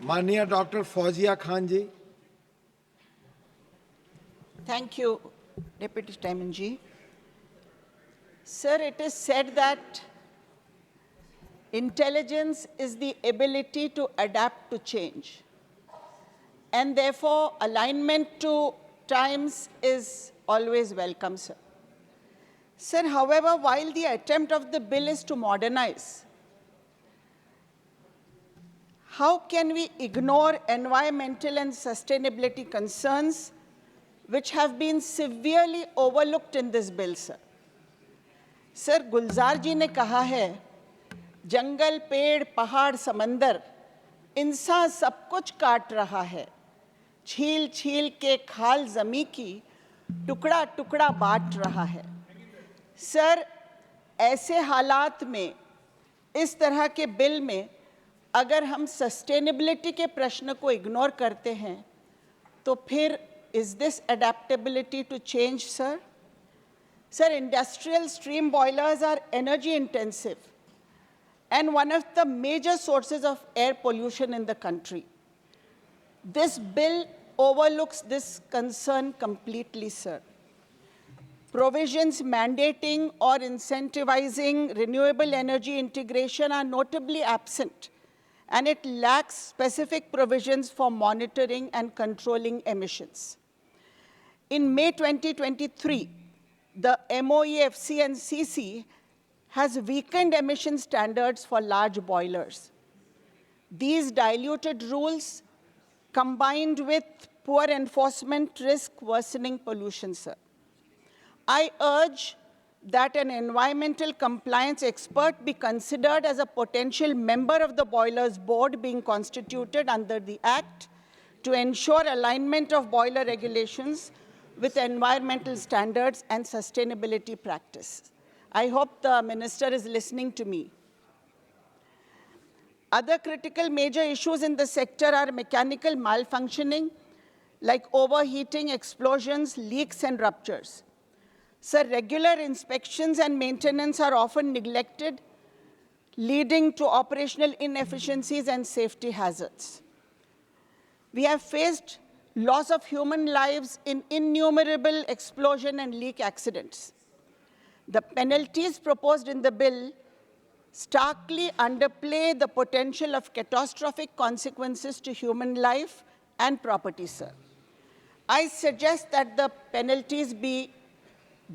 माननीय doctor Fauzia Khan ji. Thank you, Deputy Chairman ji. Sir, it is said that intelligence is the ability to adapt to change. And therefore, alignment to times is always welcome, sir. Sir, however, while the attempt of the bill is to modernize, how can we ignore environmental and sustainability concerns which have been severely overlooked in this bill, sir? Sir, गुलजार जी ने कहा है, जंगल, पेड़, पहाड़, समंदर, इंसान सब कुछ काट रहा है, छील छील के खाल जमी की टुकड़ा टुकड़ा बांट रहा है। सर, ऐसे हालात में इस तरह के बिल में अगर हम सस्टेनेबिलिटी के प्रश्न को इग्नोर करते हैं तो फिर is this adaptability to change, sir? Sir, industrial steam boilers are energy intensive and one of the major sources of air pollution in the country. This bill overlooks this concern completely, sir. Provisions mandating or incentivizing renewable energy integration are notably absent, and it lacks specific provisions for monitoring and controlling emissions. In May 2023, the MoEFC and CC has weakened emission standards for large boilers. These diluted rules, combined with poor enforcement, risk worsening pollution, sir. I urge that an environmental compliance expert be considered as a potential member of the Boilers Board being constituted under the Act to ensure alignment of boiler regulations with environmental standards and sustainability practice. I hope the Minister is listening to me. Other critical major issues in the sector are mechanical malfunctioning, like overheating, explosions, leaks, and ruptures. Sir, regular inspections and maintenance are often neglected, leading to operational inefficiencies and safety hazards. We have faced loss of human lives in innumerable explosion and leak accidents. The penalties proposed in the bill starkly underplay the potential of catastrophic consequences to human life and property, sir. I suggest that the penalties be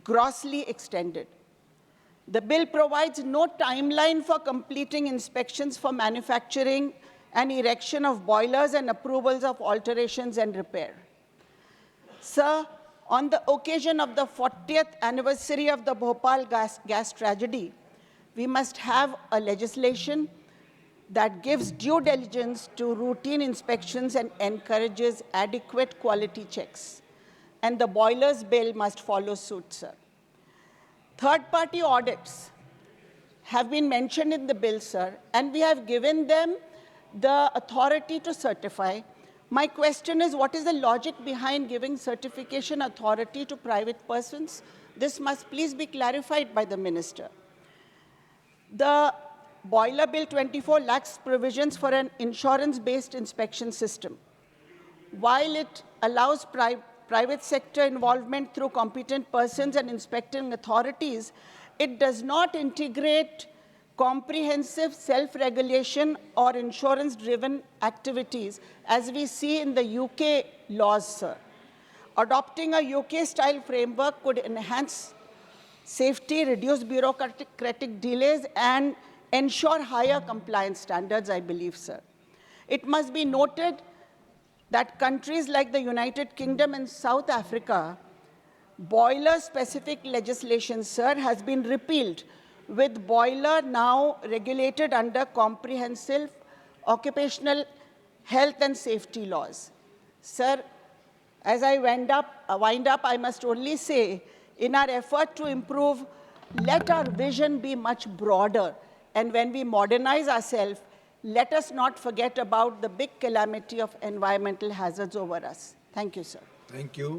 grossly extended. The bill provides no timeline for completing inspections for manufacturing and erection of boilers and approvals of alterations and repair. Sir, on the occasion of the 40th anniversary of the Bhopal gas tragedy, we must have a legislation that gives due diligence to routine inspections and encourages adequate quality checks. And the boilers bill must follow suit, sir. Third-party audits have been mentioned in the bill, sir, and we have given them the authority to certify. My question is, what is the logic behind giving certification authority to private persons? This must please be clarified by the minister. The Boiler Bill 24 lacks provisions for an insurance-based inspection system. While it allows private sector involvement through competent persons and inspecting authorities, it does not integrate comprehensive self-regulation or insurance-driven activities as we see in the UK laws, sir. Adopting a UK-style framework could enhance safety, reduce bureaucratic delays, and ensure higher compliance standards, I believe, sir. It must be noted that countries like the United Kingdom and South Africa, boiler-specific legislation, sir, has been repealed, with boiler now regulated under comprehensive occupational health and safety laws. Sir, as I wind up, I must only say, in our effort to improve, let our vision be much broader. And when we modernize ourselves, let us not forget about the big calamity of environmental hazards over us. Thank you, sir. Thank you.